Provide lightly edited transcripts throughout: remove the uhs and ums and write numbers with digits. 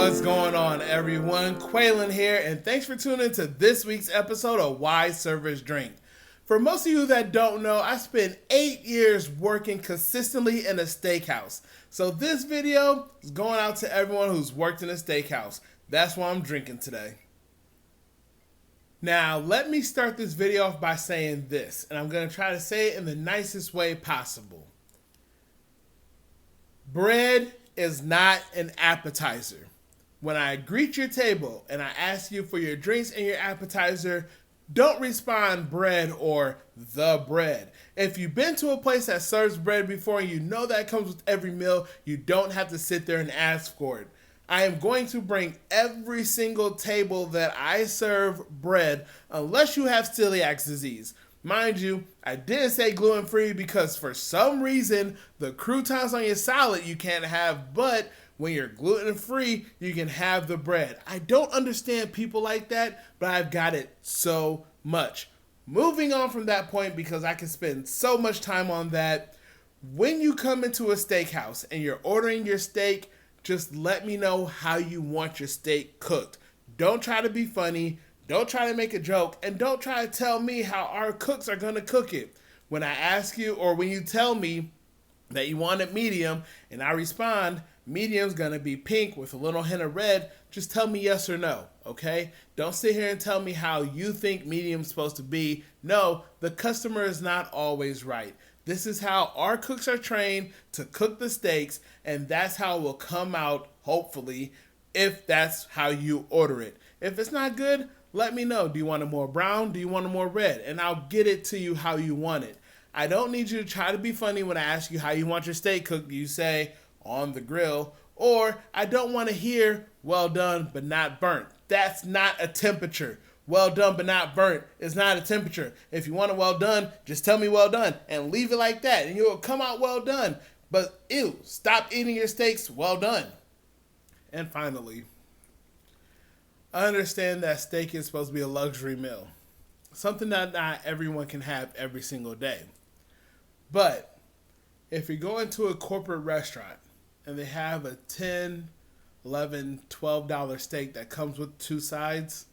What's going on, everyone? Quaylen here, and thanks for tuning in to this week's episode of Why Servers Drink. For most of you that don't know, I spent 8 years working consistently in a steakhouse. So this video is going out to everyone who's worked in a steakhouse. That's why I'm drinking today. Now, let me start this video off by saying this, and I'm going to try to say it in the nicest way possible. Bread is not an appetizer. When I greet your table and I ask you for your drinks and your appetizer, don't respond bread or the bread. If you've been to a place that serves bread before and you know that comes with every meal, you don't have to sit there and ask for it. I am going to bring every single table that I serve bread unless you have celiac disease. Mind you, I didn't say gluten-free because for some reason the croutons on your salad you can't have, but when you're gluten-free, you can have the bread. I don't understand people like that, but I've got it so much. Moving on from that point, because I can spend so much time on that, when you come into a steakhouse and you're ordering your steak, just let me know how you want your steak cooked. Don't try to be funny, don't try to make a joke, and don't try to tell me how our cooks are going to cook it. When I ask you, or when you tell me that you want it medium, and I respond, medium's gonna be pink with a little hint of red, just tell me yes or no, okay? Don't sit here and tell me how you think medium's supposed to be. No, the customer is not always right. This is how our cooks are trained to cook the steaks, and that's how it will come out, hopefully, if that's how you order it. If it's not good, let me know. Do you want it more brown? Do you want it more red? And I'll get it to you how you want it. I don't need you to try to be funny when I ask you how you want your steak cooked. You say, on the grill, or I don't want to hear well done but not burnt. That's not a temperature. Well done but not burnt is not a temperature. If you want it well done, just tell me well done and leave it like that and you'll come out well done. But ew, stop eating your steaks well done. And finally, I understand that steak is supposed to be a luxury meal. Something that not everyone can have every single day. But if you go into a corporate restaurant and they have a $10, $11, $12 steak that comes with two sides,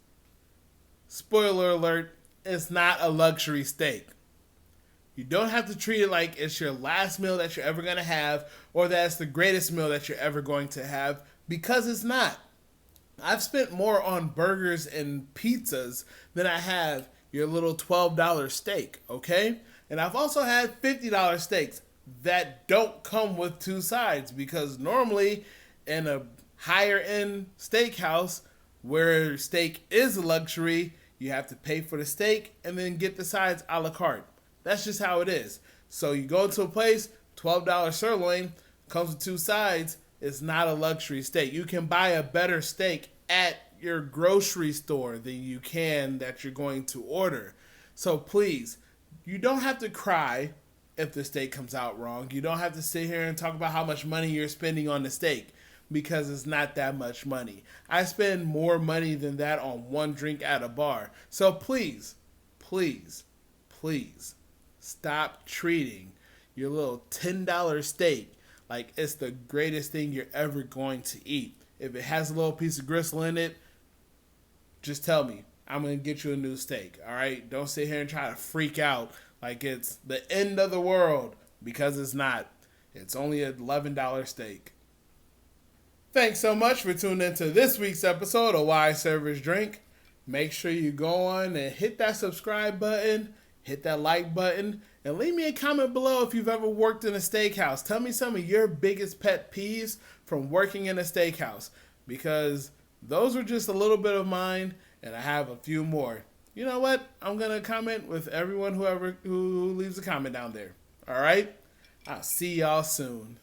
spoiler alert, it's not a luxury steak. You don't have to treat it like it's your last meal that you're ever going to have or that it's the greatest meal that you're ever going to have, because it's not. I've spent more on burgers and pizzas than I have your little $12 steak, okay? And I've also had $50 steaks that don't come with two sides, because normally in a higher end steakhouse where steak is a luxury, you have to pay for the steak and then get the sides a la carte. That's just how it is. So you go to a place, $12 sirloin, comes with two sides, it's not a luxury steak. You can buy a better steak at your grocery store than you can that you're going to order. So please, you don't have to cry if the steak comes out wrong. You don't have to sit here and talk about how much money you're spending on the steak, because it's not that much money. I spend more money than that on one drink at a bar. So please, please, please stop treating your little $10 steak like it's the greatest thing you're ever going to eat. If it has a little piece of gristle in it, just tell me. I'm going to get you a new steak, all right? Don't sit here and try to freak out like it's the end of the world, because it's not. It's only an $11 steak. Thanks so much for tuning into this week's episode of Why Servers Drink. Make sure you go on and hit that subscribe button, hit that like button, and leave me a comment below if you've ever worked in a steakhouse. Tell me some of your biggest pet peeves from working in a steakhouse, because those were just a little bit of mine, and I have a few more. You know what? I'm going to comment with everyone who leaves a comment down there. All right? I'll see y'all soon.